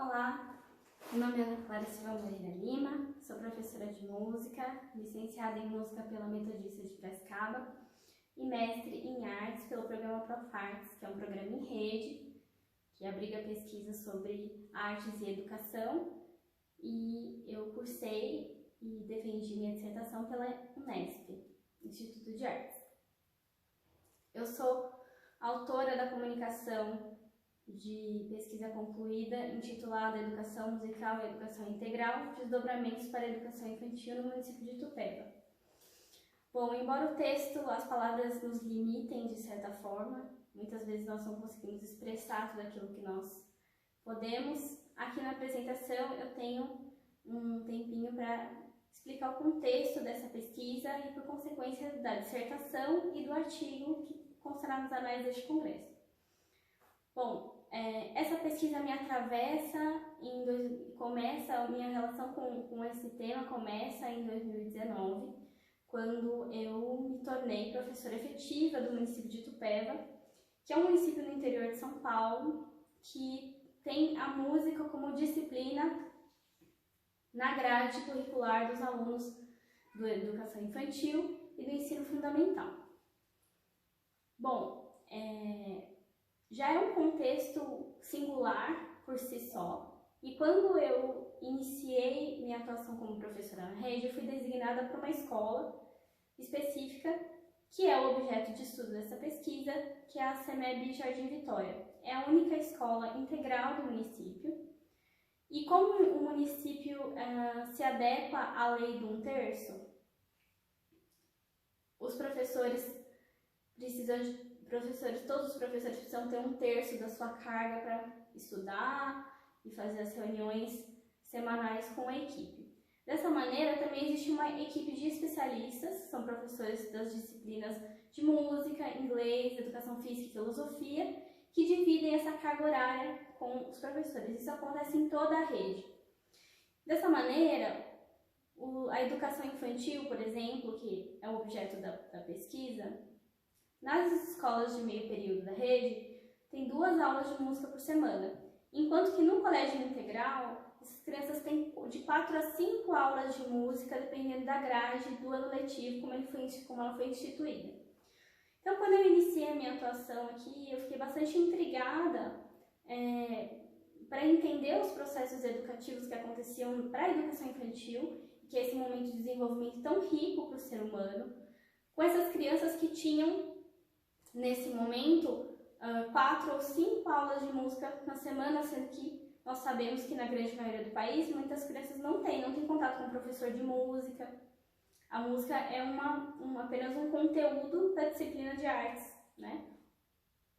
Olá, meu nome é Ana Clara Silva Moreira Lima, sou professora de música, licenciada em música pela Metodista de Piracicaba e mestre em artes pelo programa Profartes, que é um programa em rede que abriga pesquisa sobre artes e educação, e eu cursei e defendi minha dissertação pela Unesp, Instituto de Artes. Eu sou autora da comunicação de pesquisa concluída intitulada Educação Musical e Educação Integral, desdobramentos para a educação infantil no município de Itupeva. Bom, embora o texto, as palavras nos limitem de certa forma, muitas vezes nós não conseguimos expressar tudo aquilo que nós podemos, aqui na apresentação eu tenho um tempinho para explicar o contexto dessa pesquisa e, por consequência, da dissertação e do artigo que constará nos anais deste congresso. Bom, essa pesquisa me atravessa, a minha relação com esse tema começa em 2019, quando eu me tornei professora efetiva do município de Itupeva, que é um município no interior de São Paulo, que tem a música como disciplina na grade curricular dos alunos da educação infantil e do ensino fundamental. Bom, já é um contexto singular por si só, e quando eu iniciei minha atuação como professora na rede, eu fui designada para uma escola específica, que é o objeto de estudo dessa pesquisa, que é a CEMEB Jardim Vitória. É a única escola integral do município, e como o município se adequa à lei do 1/3, todos os professores precisam ter 1/3 da sua carga para estudar e fazer as reuniões semanais com a equipe. Dessa maneira, também existe uma equipe de especialistas, são professores das disciplinas de música, inglês, educação física e filosofia, que dividem essa carga horária com os professores. Isso acontece em toda a rede. Dessa maneira, a educação infantil, por exemplo, que é o objeto da pesquisa, nas escolas de meio período da rede, tem 2 aulas de música por semana, enquanto que no colégio integral, essas crianças têm de 4 a 5 aulas de música, dependendo da grade do ano letivo, como ela foi instituída. Então, quando eu iniciei a minha atuação aqui, eu fiquei bastante intrigada para entender os processos educativos que aconteciam para a educação infantil, que é esse momento de desenvolvimento tão rico para o ser humano, com essas crianças que tinham, nesse momento, 4 ou 5 aulas de música na semana, sendo que nós sabemos que na grande maioria do país, muitas crianças não têm contato com um professor de música. A música é apenas um conteúdo da disciplina de artes, né?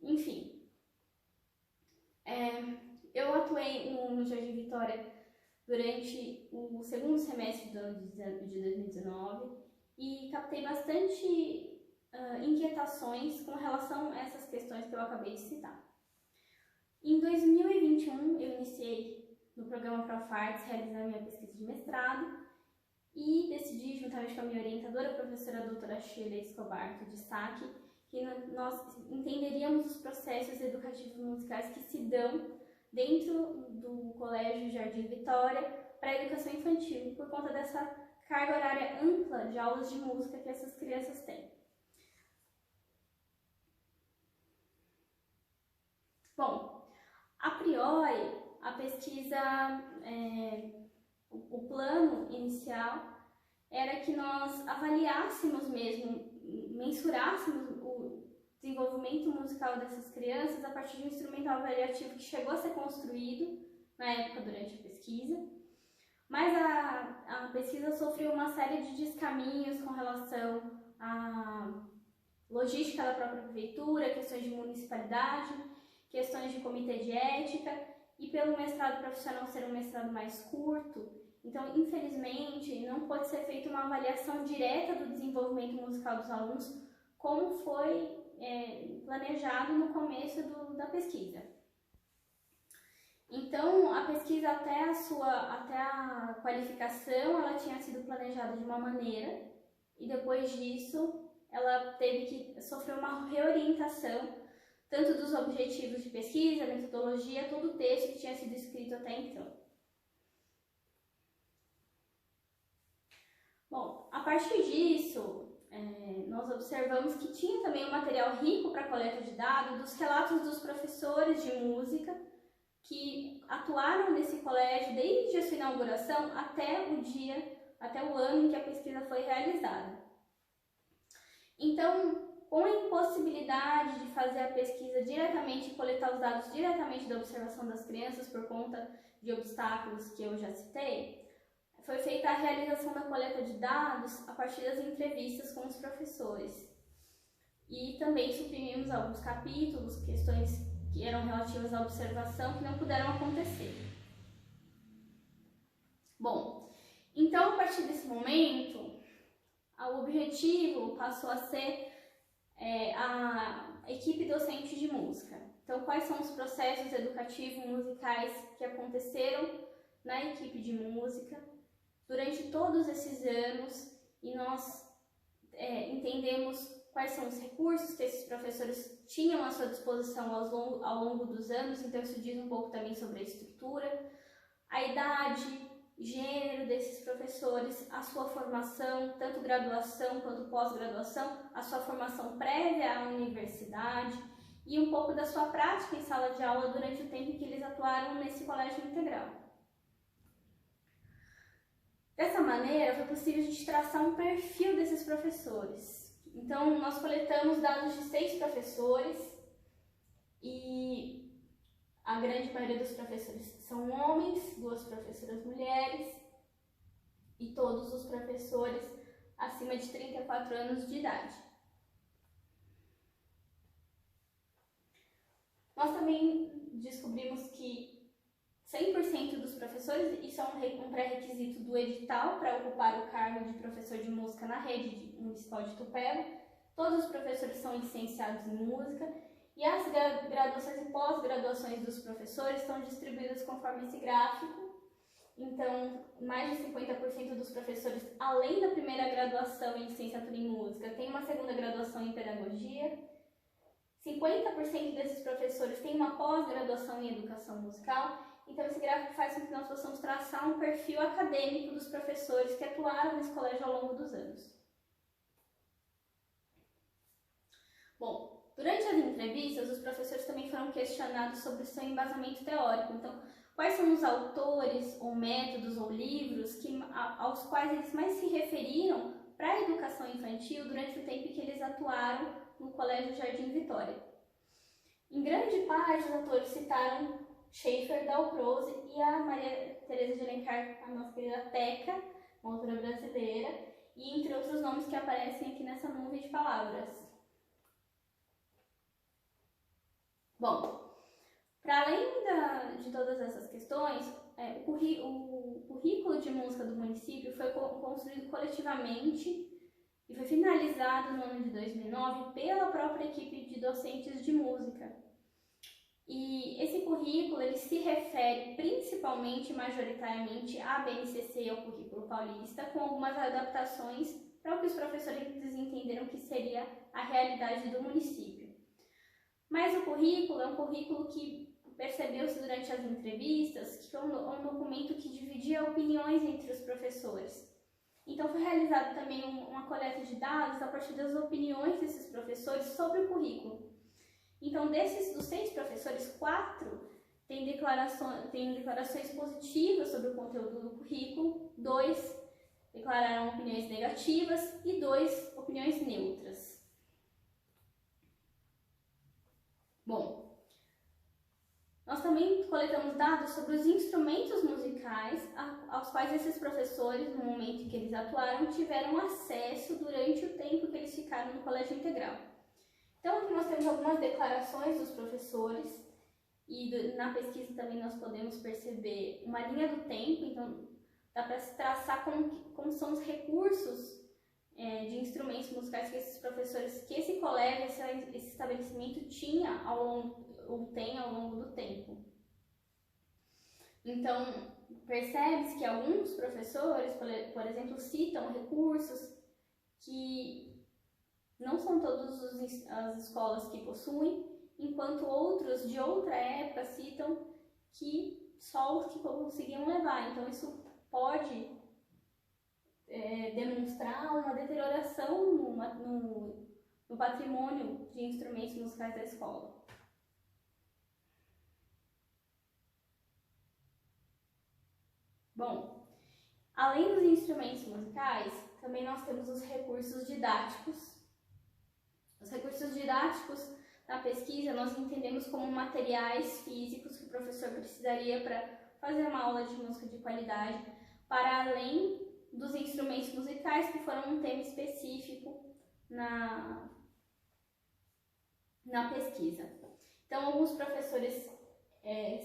Enfim, eu atuei no Jardim Vitória durante o segundo semestre do ano de 2019 e captei bastante inquietações com relação a essas questões que eu acabei de citar. Em 2021, eu iniciei no programa Profartes realizar minha pesquisa de mestrado e decidi, juntamente com a minha orientadora, a professora doutora Sheila Escobar, que destaque, que nós entenderíamos os processos educativos musicais que se dão dentro do Colégio Jardim Vitória para a educação infantil, por conta dessa carga horária ampla de aulas de música que essas crianças têm. Bom, a priori, a pesquisa, o plano inicial era que nós avaliássemos mesmo, mensurássemos o desenvolvimento musical dessas crianças a partir de um instrumental avaliativo que chegou a ser construído na época durante a pesquisa, mas a pesquisa sofreu uma série de descaminhos com relação à logística da própria prefeitura, questões de municipalidade, questões de comitê de ética, e pelo mestrado profissional ser um mestrado mais curto, então, infelizmente, não pode ser feita uma avaliação direta do desenvolvimento musical dos alunos, como foi planejado no começo da pesquisa. Então, a pesquisa até a qualificação, ela tinha sido planejada de uma maneira, e depois disso, ela teve que sofrer uma reorientação tanto dos objetivos de pesquisa, metodologia, todo o texto que tinha sido escrito até então. Bom, a partir disso, nós observamos que tinha também um material rico para coleta de dados dos relatos dos professores de música que atuaram nesse colégio desde a sua inauguração até o ano em que a pesquisa foi realizada. Então, com a impossibilidade de fazer a pesquisa diretamente e coletar os dados diretamente da observação das crianças por conta de obstáculos que eu já citei, foi feita a realização da coleta de dados a partir das entrevistas com os professores. E também suprimimos alguns capítulos, questões que eram relativas à observação que não puderam acontecer. Bom, então a partir desse momento, o objetivo passou a ser a equipe docente de música. Então, quais são os processos educativos musicais que aconteceram na equipe de música durante todos esses anos, e nós entendemos quais são os recursos que esses professores tinham à sua disposição ao longo dos anos. Então isso diz um pouco também sobre a estrutura, a idade, gênero desses professores, a sua formação, tanto graduação quanto pós-graduação, a sua formação prévia à universidade e um pouco da sua prática em sala de aula durante o tempo em que eles atuaram nesse colégio integral. Dessa maneira, foi possível a gente traçar um perfil desses professores. Então, nós coletamos dados de 6 professores e a grande maioria dos professores são homens, 2 professoras mulheres e todos os professores acima de 34 anos de idade. Nós também descobrimos que 100% dos professores, isso é um pré-requisito do edital para ocupar o cargo de professor de música na rede municipal de Itupeva. Todos os professores são licenciados em música e as graduações e pós-graduações dos professores estão distribuídas conforme esse gráfico. Então, mais de 50% dos professores, além da primeira graduação em licenciatura em música, tem uma segunda graduação em pedagogia. 50% desses professores têm uma pós-graduação em educação musical. Então, esse gráfico faz com que nós possamos traçar um perfil acadêmico dos professores que atuaram nesse colégio ao longo dos anos. Bom, durante as entrevistas, os professores também foram questionados sobre o seu embasamento teórico. Então, quais são os autores, ou métodos, ou livros aos quais eles mais se referiram para a educação infantil durante o tempo que eles atuaram no Colégio Jardim Vitória. Em grande parte, os autores citaram Schaeffer, Dalcroze e a Maria Teresa de Alencar, a nossa querida Teca, uma autora brasileira, e entre outros nomes que aparecem aqui nessa nuvem de palavras. Bom, para além de todas essas questões, o currículo de música do município foi construído coletivamente e foi finalizado no ano de 2009 pela própria equipe de docentes de música. E esse currículo ele se refere principalmente, majoritariamente, à BNCC e ao currículo paulista, com algumas adaptações para o que os professores entenderam que seria a realidade do município. Mas o currículo é um currículo que percebeu-se durante as entrevistas que foi um documento que dividia opiniões entre os professores. Então foi realizado também uma coleta de dados a partir das opiniões desses professores sobre o currículo. Então, dos 6 professores, 4 têm declarações positivas sobre o conteúdo do currículo, 2 declararam opiniões negativas e 2 opiniões neutras. Bom, nós também coletamos dados sobre os instrumentos musicais aos quais esses professores, no momento em que eles atuaram, tiveram acesso durante o tempo que eles ficaram no colégio integral. Então, aqui nós temos algumas declarações dos professores e na pesquisa também nós podemos perceber uma linha do tempo. Então, dá para se traçar como são os recursos de instrumentos musicais que esses professores, que esse colégio, esse estabelecimento tinha tem ao longo do tempo. Então, percebe-se que alguns professores, por exemplo, citam recursos que não são todas as escolas que possuem, enquanto outros de outra época citam que só os que conseguiam levar. Então isso pode demonstrar uma deterioração no patrimônio de instrumentos musicais da escola. Bom, além dos instrumentos musicais, também nós temos os recursos didáticos. Os recursos didáticos na pesquisa nós entendemos como materiais físicos que o professor precisaria para fazer uma aula de música de qualidade, para além dos instrumentos musicais, que foram um tema específico na pesquisa. Então, alguns professores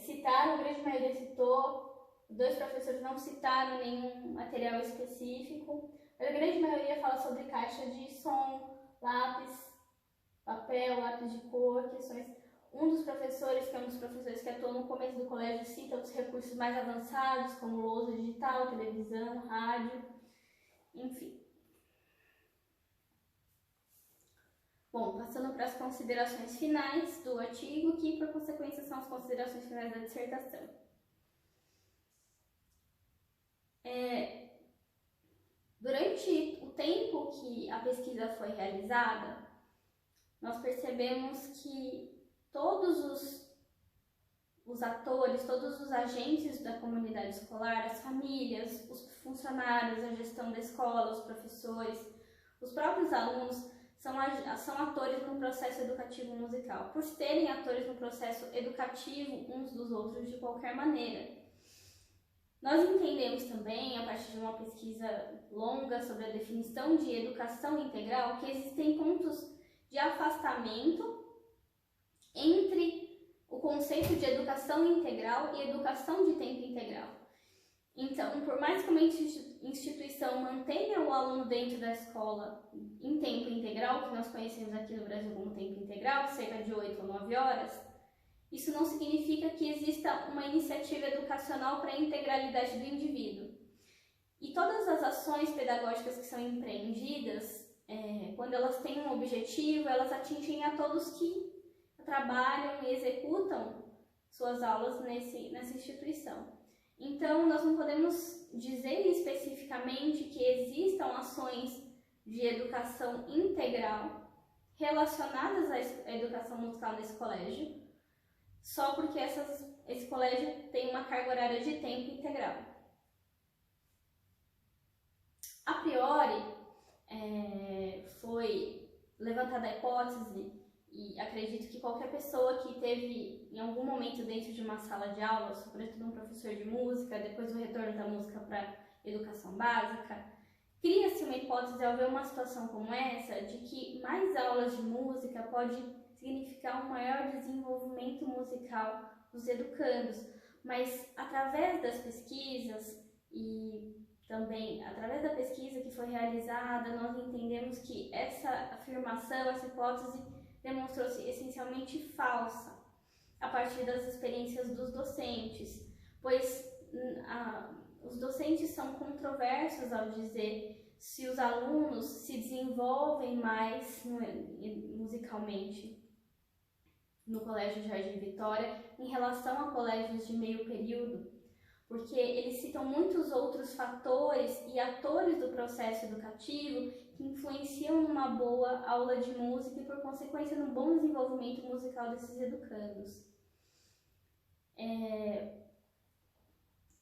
citaram, a grande maioria citou, 2 professores não citaram nenhum material específico. A grande maioria fala sobre caixa de som, lápis, papel, lápis de cor, questões. Um dos professores, que é um dos professores que atuou no começo do colégio, cita os recursos mais avançados, como lousa digital, televisão, rádio, enfim. Bom, passando para as considerações finais do artigo, que por consequência são as considerações finais da dissertação. Durante o tempo que a pesquisa foi realizada, nós percebemos que todos os atores, todos os agentes da comunidade escolar, as famílias, os funcionários, a gestão da escola, os professores, os próprios alunos, são atores no processo educativo musical, por serem atores no processo educativo uns dos outros de qualquer maneira. Nós entendemos também, a partir de uma pesquisa longa sobre a definição de educação integral, que existem pontos de afastamento entre o conceito de educação integral e educação de tempo integral. Então, por mais que uma instituição mantenha o aluno dentro da escola em tempo integral, que nós conhecemos aqui no Brasil como tempo integral, cerca de 8 ou 9 horas, isso não significa que exista uma iniciativa educacional para a integralidade do indivíduo. E todas as ações pedagógicas que são empreendidas, quando elas têm um objetivo, elas atingem a todos que trabalham e executam suas aulas nessa instituição. Então, nós não podemos dizer especificamente que existam ações de educação integral relacionadas à educação musical nesse colégio, só porque esse colégio tem uma carga horária de tempo integral. A priori, foi levantada a hipótese, e acredito que qualquer pessoa que teve em algum momento dentro de uma sala de aula, sobretudo um professor de música, depois do retorno da música para educação básica, cria-se uma hipótese ao ver uma situação como essa, de que mais aulas de música pode significar um maior desenvolvimento musical dos educandos, mas através das pesquisas e também através da pesquisa que foi realizada, nós entendemos que essa afirmação, essa hipótese demonstrou-se essencialmente falsa a partir das experiências dos docentes, pois os docentes são controversos ao dizer se os alunos se desenvolvem mais musicalmente no Colégio Jardim Vitória em relação a colégios de meio período, porque eles citam muitos outros fatores e atores do processo educativo que influenciam numa boa aula de música e, por consequência, no bom desenvolvimento musical desses educandos.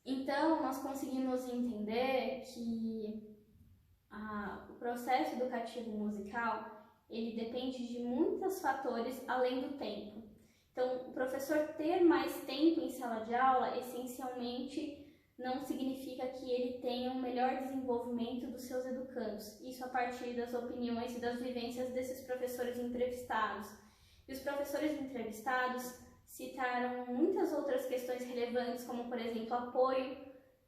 Então, nós conseguimos entender que o processo educativo musical, ele depende de muitos fatores além do tempo. Então, o professor ter mais tempo em sala de aula, essencialmente, não significa que ele tenha um melhor desenvolvimento dos seus educandos. Isso a partir das opiniões e das vivências desses professores entrevistados. E os professores entrevistados citaram muitas outras questões relevantes, como, por exemplo, apoio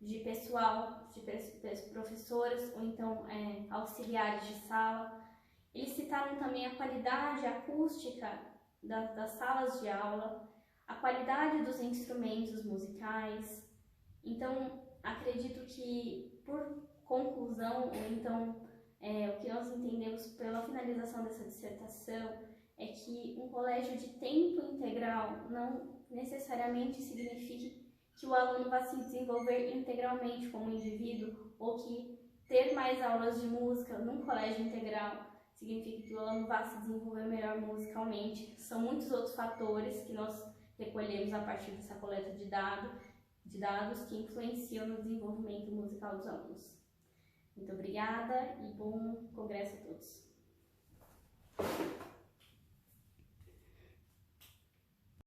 de pessoal, de professoras ou então auxiliares de sala. Eles citaram também a qualidade acústica das salas de aula, a qualidade dos instrumentos musicais. Então, acredito que, por conclusão, ou então o que nós entendemos pela finalização dessa dissertação, é que um colégio de tempo integral não necessariamente significa que o aluno vai se desenvolver integralmente como indivíduo, ou que ter mais aulas de música num colégio integral significa que o aluno vai se desenvolver melhor musicalmente. São muitos outros fatores que nós recolhemos a partir dessa coleta de dados que influenciam no desenvolvimento musical dos alunos. Muito obrigada e bom congresso a todos.